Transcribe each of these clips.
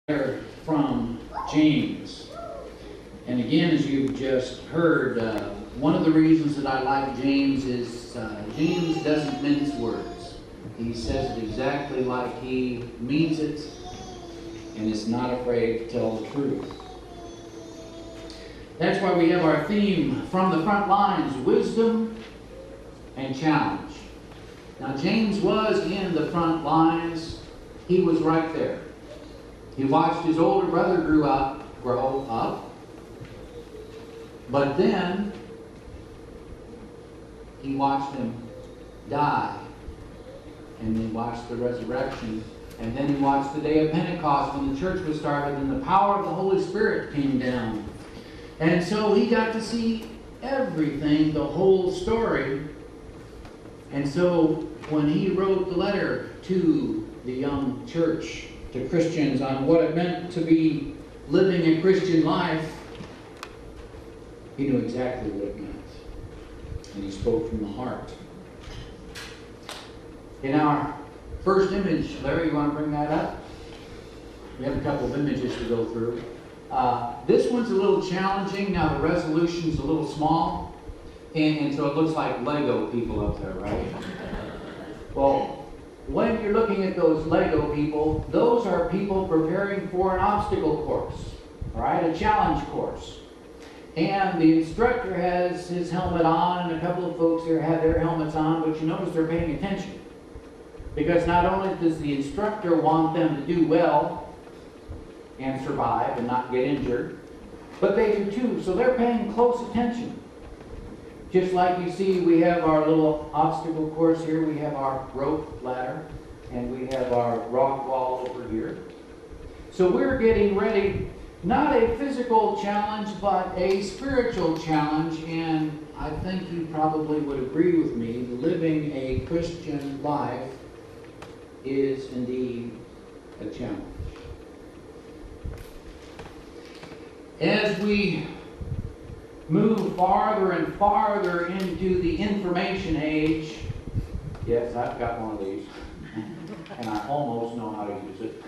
From James. And again, as you've just heard, one of the reasons that I like James is James doesn't mince words. He says it exactly like he means it and is not afraid to tell the truth. That's why we have our theme from the front lines, wisdom and challenge. Now James was in the front lines. He was right there. He watched his older brother grow up, but then he watched him die, and he watched the resurrection, and then he watched the day of Pentecost when the church was started and the power of the Holy Spirit came down. And so he got to see everything, the whole story. And so when he wrote the letter to the young church, to Christians, on what it meant to be living a Christian life, he knew exactly what it meant. And he spoke from the heart. In our first image, Larry, you want to bring that up? We have a couple of images to go through. This one's a little challenging. Now the resolution's a little small, and so it looks like Lego people up there, right? Well, when you're looking at those Lego people, those are people preparing for an obstacle course, all right, a challenge course. And the instructor has his helmet on, and a couple of folks here have their helmets on, but you notice they're paying attention. Because not only does the instructor want them to do well and survive and not get injured, but they do too, so they're paying close attention. Just like you see, we have our little obstacle course here, we have our rope ladder, and we have our rock wall over here. So we're getting ready, not a physical challenge, but a spiritual challenge, and I think you probably would agree with me, living a Christian life is indeed a challenge. As we move farther and farther into the information age. Yes, I've got one of these, and I almost know how to use it.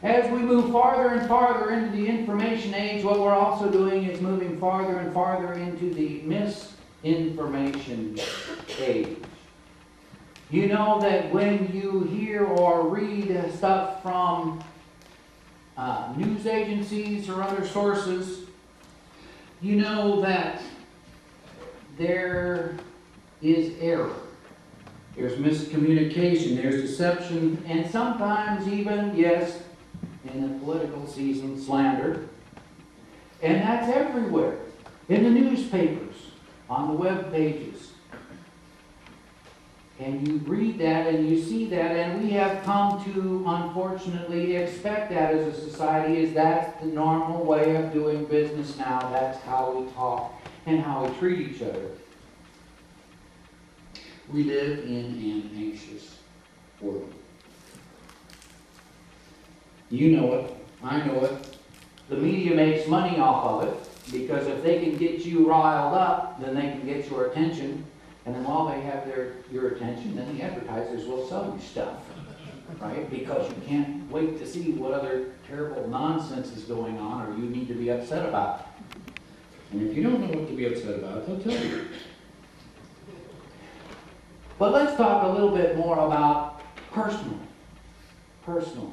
As we move farther and farther into the information age, what we're also doing is moving farther and farther into the misinformation age. You know that when you hear or read stuff from news agencies or other sources, you know that there is error. There's miscommunication, there's deception, and sometimes even, yes, in the political season, slander. And that's everywhere. In the newspapers, on the web pages. And you read that and you see that, and we have come to, unfortunately, expect that as a society, is that's the normal way of doing business now. That's how we talk and how we treat each other. We live in an anxious world. You know it. I know it. The media makes money off of it, because if they can get you riled up, then they can get your attention. And then while they have your attention, then the advertisers will sell you stuff, right? Because you can't wait to see what other terrible nonsense is going on or you need to be upset about. And if you don't know what to be upset about, they'll tell you. But let's talk a little bit more about personally. Personally.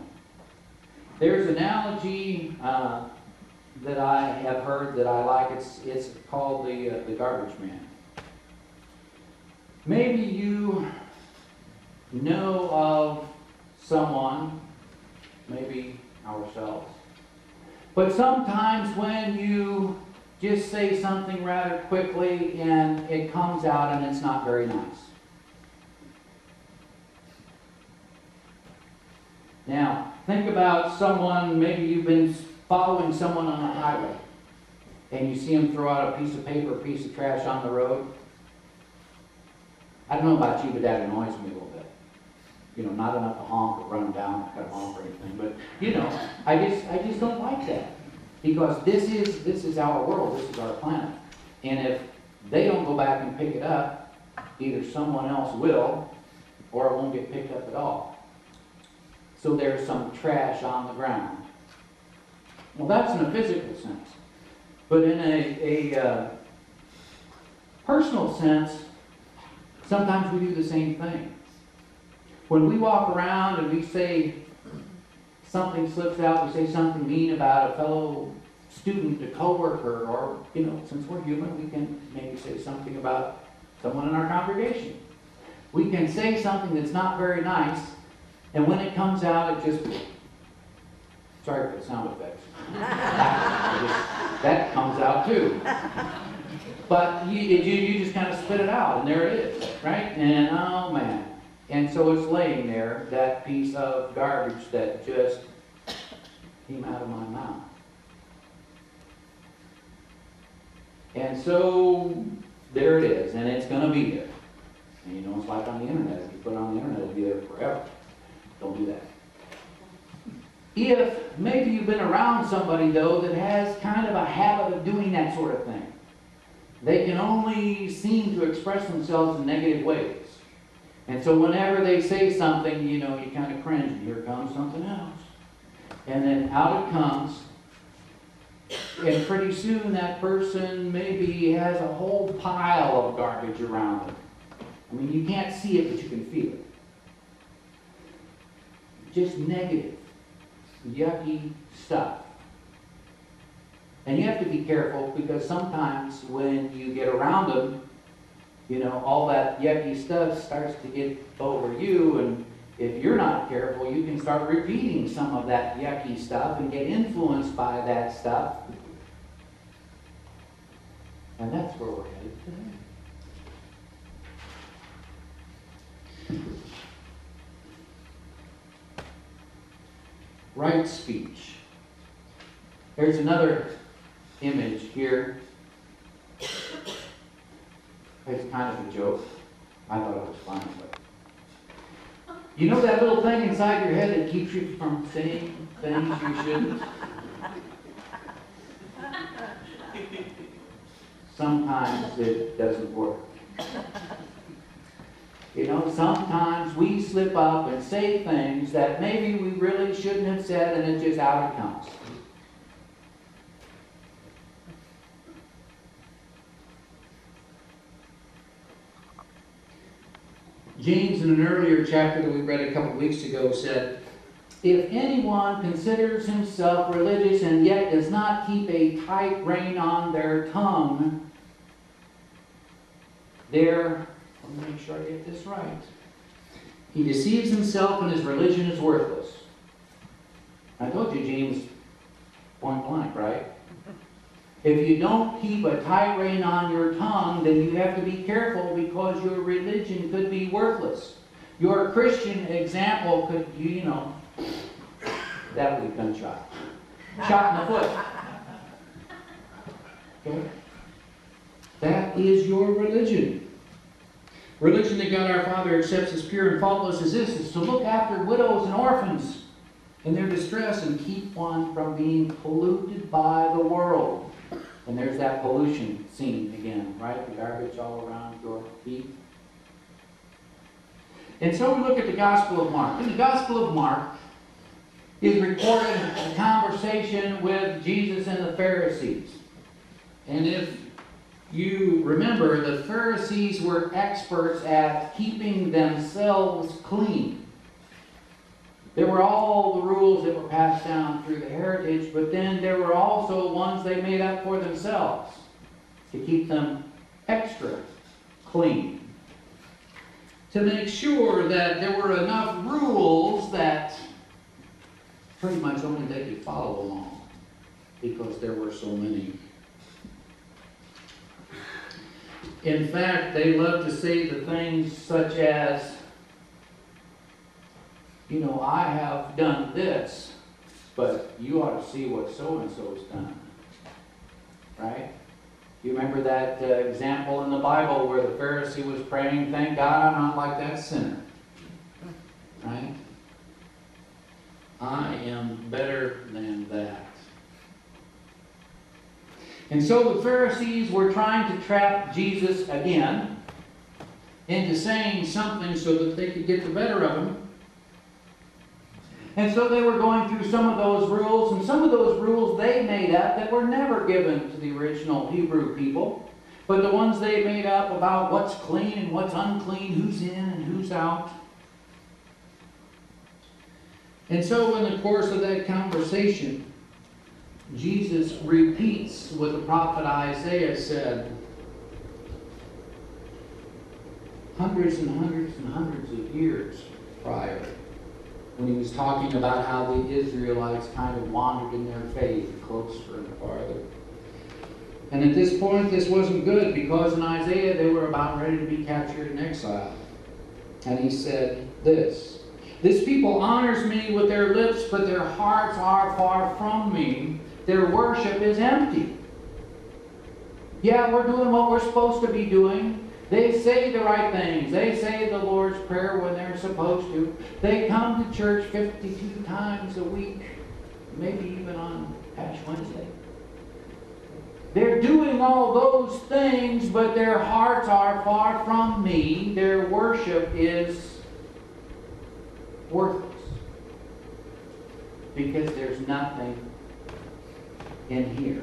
There's an analogy that I have heard that I like. It's called the garbage man. Maybe you know of someone, maybe ourselves, but sometimes when you just say something rather quickly and it comes out and it's not very nice. Now, think about someone, maybe you've been following someone on the highway and you see them throw out a piece of paper, a piece of trash on the road. I don't know about you, but that annoys me a little bit. You know, not enough to honk or run them down, cut them off or anything, but you know, I just don't like that. Because this is our world, this is our planet. And if they don't go back and pick it up, either someone else will, or it won't get picked up at all. so there's some trash on the ground. Well, that's in a physical sense. But in a personal sense, sometimes we do the same thing. When we walk around and we say something slips out, we say something mean about a fellow student, a coworker, or, since we're human, we can maybe say something about someone in our congregation. We can say something that's not very nice, and when it comes out, it just... Sorry for the sound effects. That comes out too. But you just kind of spit it out, and there it is, right? And oh man. And so it's laying there, that piece of garbage that just came out of my mouth. And so there it is, and it's going to be there. And it's like on the internet. If you put it on the internet, it'll be there forever. Don't do that. If maybe you've been around somebody, though, that has kind of a habit of doing that sort of thing, they can only seem to express themselves in negative ways. And so whenever they say something, you kind of cringe, and here comes something else. And then out it comes, and pretty soon that person maybe has a whole pile of garbage around them. I mean, you can't see it, but you can feel it. Just negative, yucky stuff. And you have to be careful, because sometimes when you get around them, all that yucky stuff starts to get over you, and if you're not careful, you can start repeating some of that yucky stuff and get influenced by that stuff. And that's where we're headed today. Right speech. There's another image here. It's kind of a joke. I thought it was funny, but that little thing inside your head that keeps you from saying things you shouldn't? Sometimes it doesn't work. Sometimes we slip up and say things that maybe we really shouldn't have said, and it just out it comes. James, in an earlier chapter that we read a couple of weeks ago, said, "If anyone considers himself religious and yet does not keep a tight rein on their tongue, let me make sure I get this right. He deceives himself and his religion is worthless." I told you, James, point blank, right? If you don't keep a tight rein on your tongue, then you have to be careful, because your religion could be worthless. Your Christian example could, that would be gunshot. Shot in the foot. Okay? That is your religion. Religion that God our Father accepts as pure and faultless as this is to look after widows and orphans in their distress and keep one from being polluted by the world. And there's that pollution scene again, right? The garbage all around your feet. And so we look at the Gospel of Mark. In the Gospel of Mark is recorded a conversation with Jesus and the Pharisees. And if you remember, the Pharisees were experts at keeping themselves clean. There were all the rules that were passed down through the heritage, but then there were also ones they made up for themselves to keep them extra clean. To make sure that there were enough rules that pretty much only they could follow along, because there were so many. In fact, they love to say the things such as, I have done this, but you ought to see what so-and-so's done. Right? You remember that example in the Bible where the Pharisee was praying, "Thank God I'm not like that sinner." Right? I am better than that. And so the Pharisees were trying to trap Jesus again into saying something so that they could get the better of him. And so they were going through some of those rules, and some of those rules they made up that were never given to the original Hebrew people. But the ones they made up about what's clean and what's unclean, who's in and who's out. And so in the course of that conversation, Jesus repeats what the prophet Isaiah said hundreds and hundreds and hundreds of years prior, when he was talking about how the Israelites kind of wandered in their faith closer and farther. And at this point, this wasn't good, because in Isaiah they were about ready to be captured and exiled. And he said this people honors me with their lips, but their hearts are far from me. Their worship is empty. Yeah, we're doing what we're supposed to be doing. They say the right things. They say the Lord's Prayer when they're supposed to. They come to church 52 times a week, maybe even on Ash Wednesday. They're doing all those things, but their hearts are far from me. Their worship is worthless, because there's nothing in here.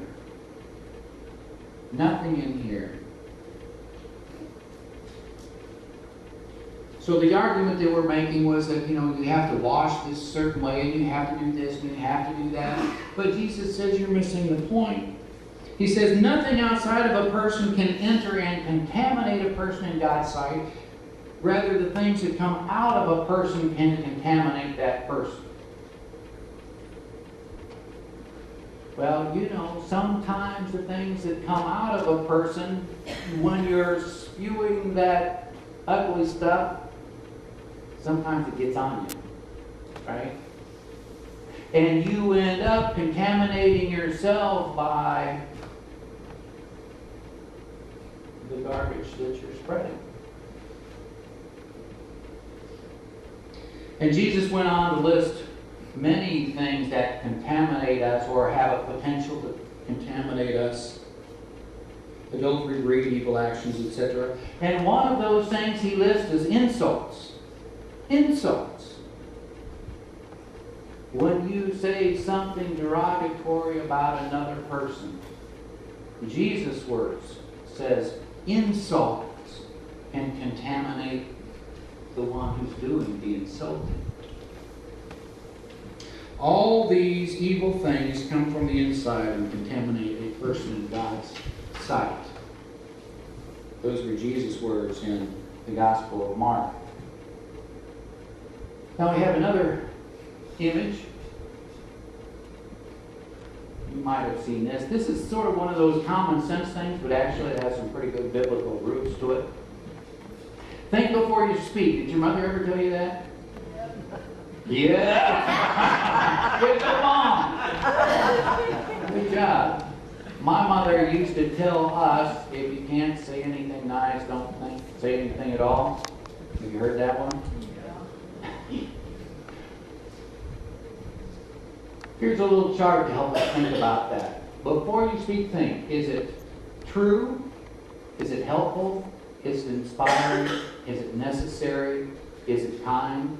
Nothing in here. So the argument they were making was that, you have to wash this certain way, and you have to do this, and you have to do that. But Jesus says you're missing the point. He says nothing outside of a person can enter and contaminate a person in God's sight. Rather, the things that come out of a person can contaminate that person. Well, sometimes the things that come out of a person, when you're spewing that ugly stuff, sometimes it gets on you, right? And you end up contaminating yourself by the garbage that you're spreading. And Jesus went on to list many things that contaminate us or have a potential to contaminate us. Adultery, greed, evil actions, etc. And one of those things he lists is insults. Insults. When you say something derogatory about another person, Jesus' words says insults can contaminate the one who's doing the insulting. All these evil things come from the inside and contaminate a person in God's sight. Those were Jesus' words in the Gospel of Mark. Now we have another image. You might have seen this. This is sort of one of those common sense things, but actually it has some pretty good biblical roots to it. Think before you speak. Did your mother ever tell you that? Yeah. Good mom. Good job. My mother used to tell us, if you can't say anything nice, don't say anything at all. Have you heard that one? Yeah. Here's a little chart to help us think about that. Before you speak, think. Is it true? Is it helpful? Is it inspiring? Is it necessary? Is it kind?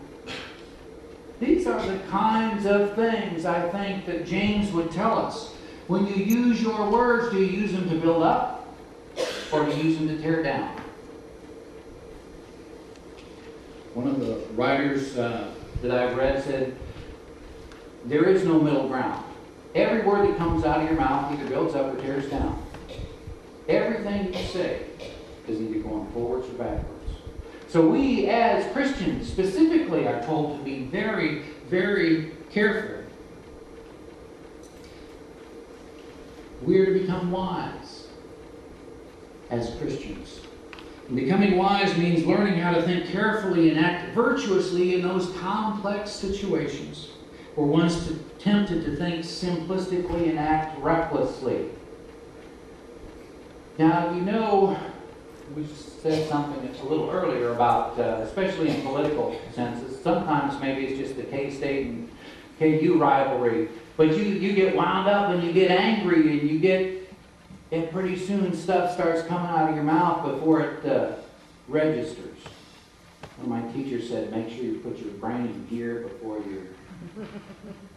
These are the kinds of things I think that James would tell us. When you use your words, do you use them to build up, or do you use them to tear down? One of the writers that I've read said, there is no middle ground. Every word that comes out of your mouth either builds up or tears down. Everything you say is either going forwards or backwards. So we as Christians specifically are told to be very, very careful. We are to become wise as Christians. And becoming wise means learning how to think carefully and act virtuously in those complex situations where one's tempted to think simplistically and act recklessly. Now, we said something a little earlier about, especially in political senses, sometimes maybe it's just the K-State and KU rivalry, but you get wound up and you get angry and pretty soon stuff starts coming out of your mouth before it registers. One of my teachers said, make sure you put your brain in gear before your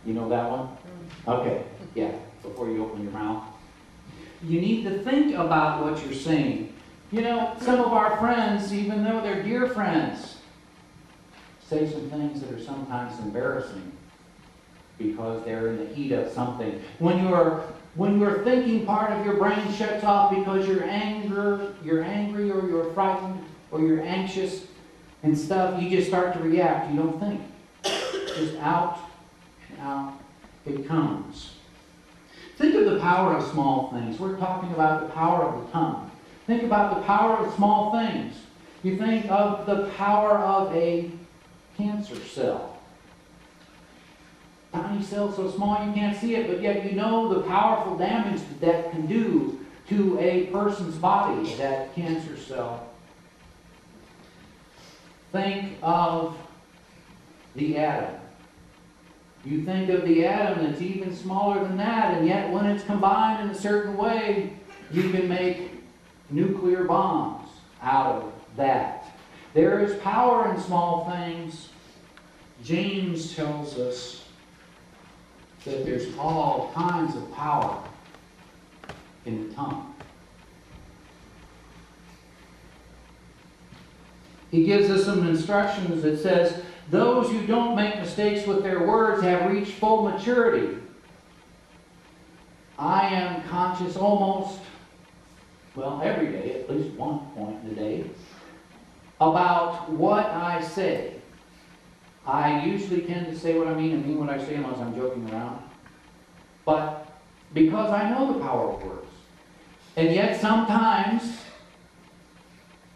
You know that one? Okay, yeah, before you open your mouth. You need to think about what you're saying. You know, some of our friends, even though they're dear friends, say some things that are sometimes embarrassing because they're in the heat of something. When you're thinking, part of your brain shuts off because you're angry or you're frightened or you're anxious and stuff, you just start to react. You don't think. Just out and out it comes. Think of the power of small things. We're talking about the power of the tongue. Think about the power of small things. You think of the power of a cancer cell. Tiny cell so small you can't see it, but yet you know the powerful damage that can do to a person's body, that cancer cell. Think of the atom. You think of the atom that's even smaller than that, and yet when it's combined in a certain way, you can make nuclear bombs out of that. There is power in small things. James tells us that there's all kinds of power in the tongue. He gives us some instructions that says, those who don't make mistakes with their words have reached full maturity. I am conscious almost, well, every day, at least one point in the day, about what I say. I usually tend to say what I mean and mean what I say unless I'm joking around. But because I know the power of words. And yet sometimes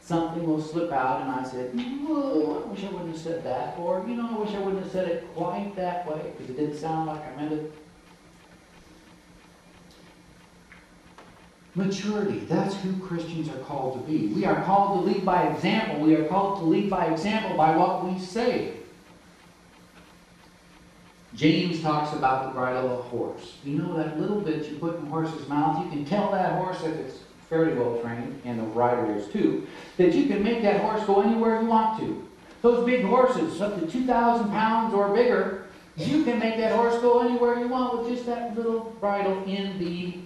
something will slip out and I said, whoa, I wish I wouldn't have said that. Or, I wish I wouldn't have said it quite that way because it didn't sound like I meant it. Maturity, that's who Christians are called to be. We are called to lead by example. We are called to lead by example by what we say. James talks about the bridle of a horse. You know that little bit you put in a horse's mouth, you can tell that horse, if it's fairly well trained, and the rider is too, that you can make that horse go anywhere you want to. Those big horses, up to 2,000 pounds or bigger, you can make that horse go anywhere you want with just that little bridle in the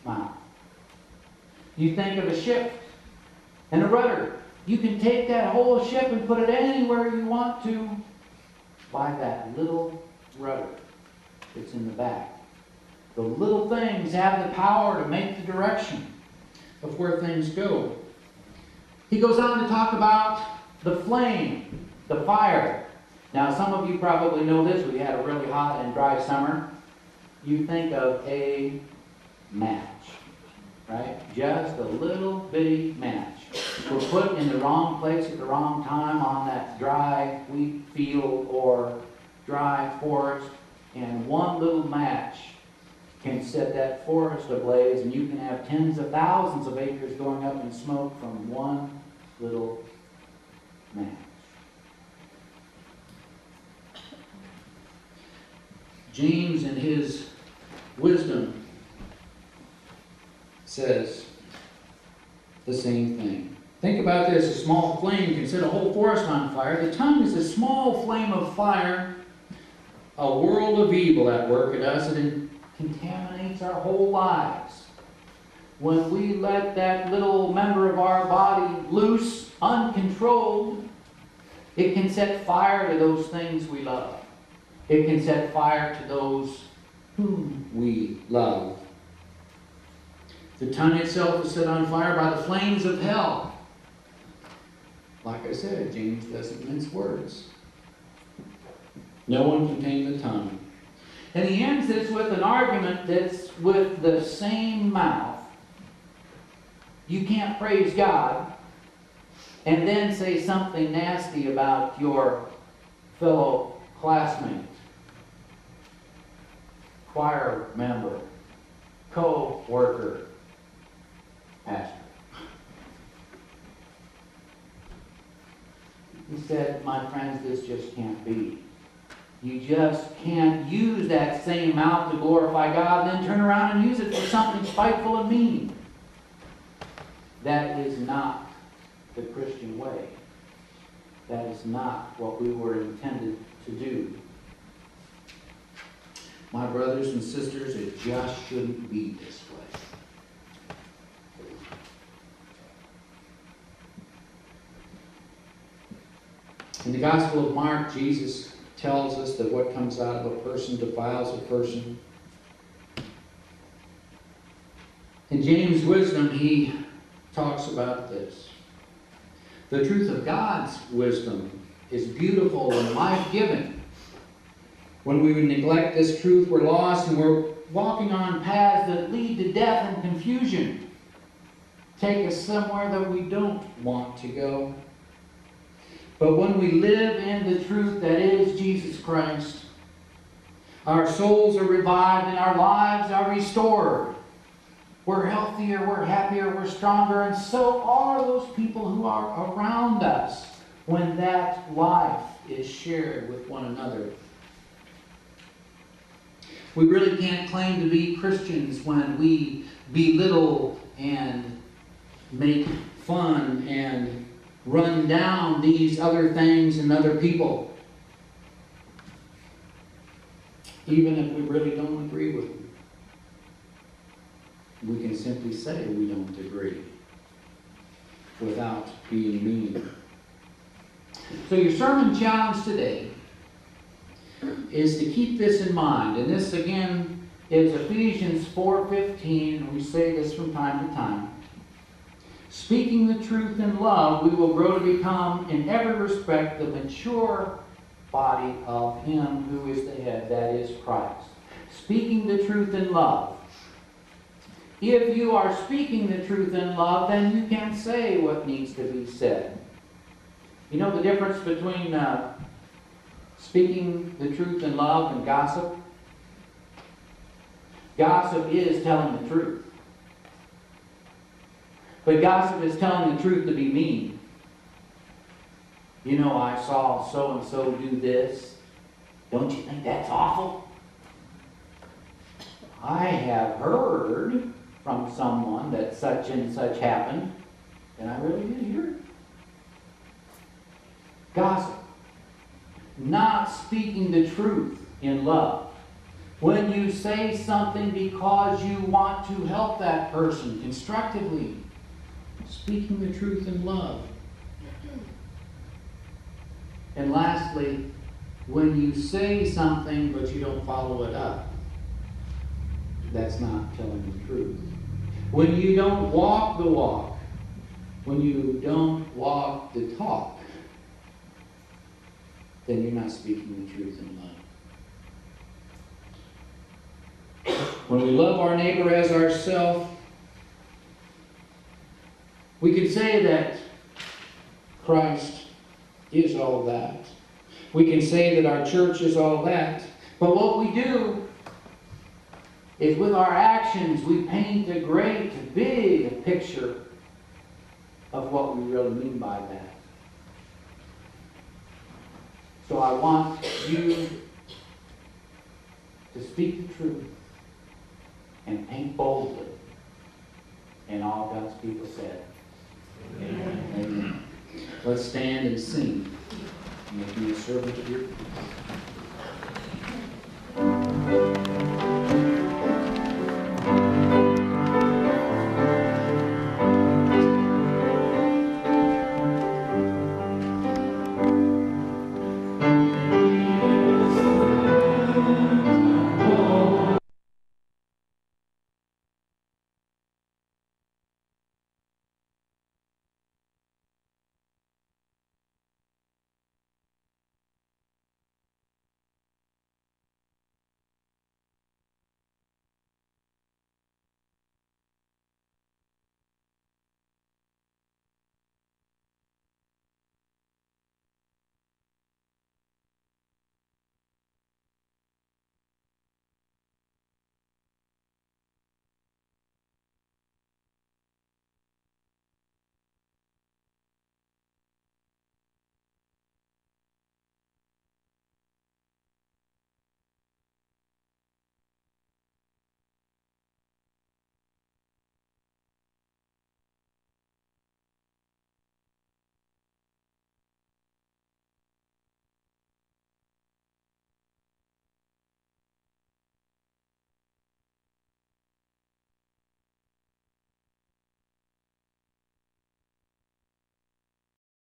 mouth. You think of a ship and a rudder. You can take that whole ship and put it anywhere you want to by that little rudder that's in the back. The little things have the power to make the direction of where things go. He goes on to talk about the flame, the fire. Now, some of you probably know this. We had a really hot and dry summer. You think of a match, right? Just a little bitty match. We're put in the wrong place at the wrong time on that dry wheat field or dry forest, and one little match can set that forest ablaze, and you can have tens of thousands of acres going up in smoke from one little match. James, in his wisdom, says the same thing. Think about this. A small flame can set a whole forest on fire. The tongue is a small flame of fire, a world of evil at work in us, and it contaminates our whole lives. When we let that little member of our body loose, uncontrolled, it can set fire to those things we love. It can set fire to those whom we love. The tongue itself is set on fire by the flames of hell. Like I said, James doesn't mince words. No one can tame the tongue. And he ends this with an argument that's with the same mouth. You can't praise God and then say something nasty about your fellow classmate, choir member, co-worker, pastor. He said, my friends, this just can't be. You just can't use that same mouth to glorify God and then turn around and use it for something spiteful and mean. That is not the Christian way. That is not what we were intended to do. My brothers and sisters, it just shouldn't be this way. In the Gospel of Mark, Jesus tells us that what comes out of a person defiles a person. In James' wisdom, he talks about this. The truth of God's wisdom is beautiful and life-giving. When we neglect this truth, we're lost and we're walking on paths that lead to death and confusion. Take us somewhere that we don't want to go. But when we live in the truth that is Jesus Christ, our souls are revived and our lives are restored. We're healthier, we're happier, we're stronger, and so are those people who are around us when that life is shared with one another. We really can't claim to be Christians when we belittle and make fun and run down these other things and other people, even if we really don't agree with them. We can simply say we don't agree without being mean. So your sermon challenge today is to keep this in mind. And this again is Ephesians 4:15. We say this from time to time. Speaking the truth in love, we will grow to become, in every respect, the mature body of Him who is the head, that is Christ. Speaking the truth in love. If you are speaking the truth in love, then you can say what needs to be said. You know the difference between speaking the truth in love and gossip? Gossip is telling the truth. But gossip is telling the truth to be mean. You know, I saw so-and-so do this. Don't you think that's awful? I have heard from someone that such and such happened, and I really did hear it. Gossip. Not speaking the truth in love. When you say something because you want to help that person constructively, speaking the truth in love. And lastly, when you say something but you don't follow it up, that's not telling the truth. When you don't walk the walk, when you don't walk the talk, then you're not speaking the truth in love. When we love our neighbor as ourselves, we could say that Christ is all that. We can say that our church is all that. But what we do is with our actions, we paint a great, big picture of what we really mean by that. So I want you to speak the truth and paint boldly. And all God's people said, Amen. Amen. Let's stand and sing. Make me a servant of your peace.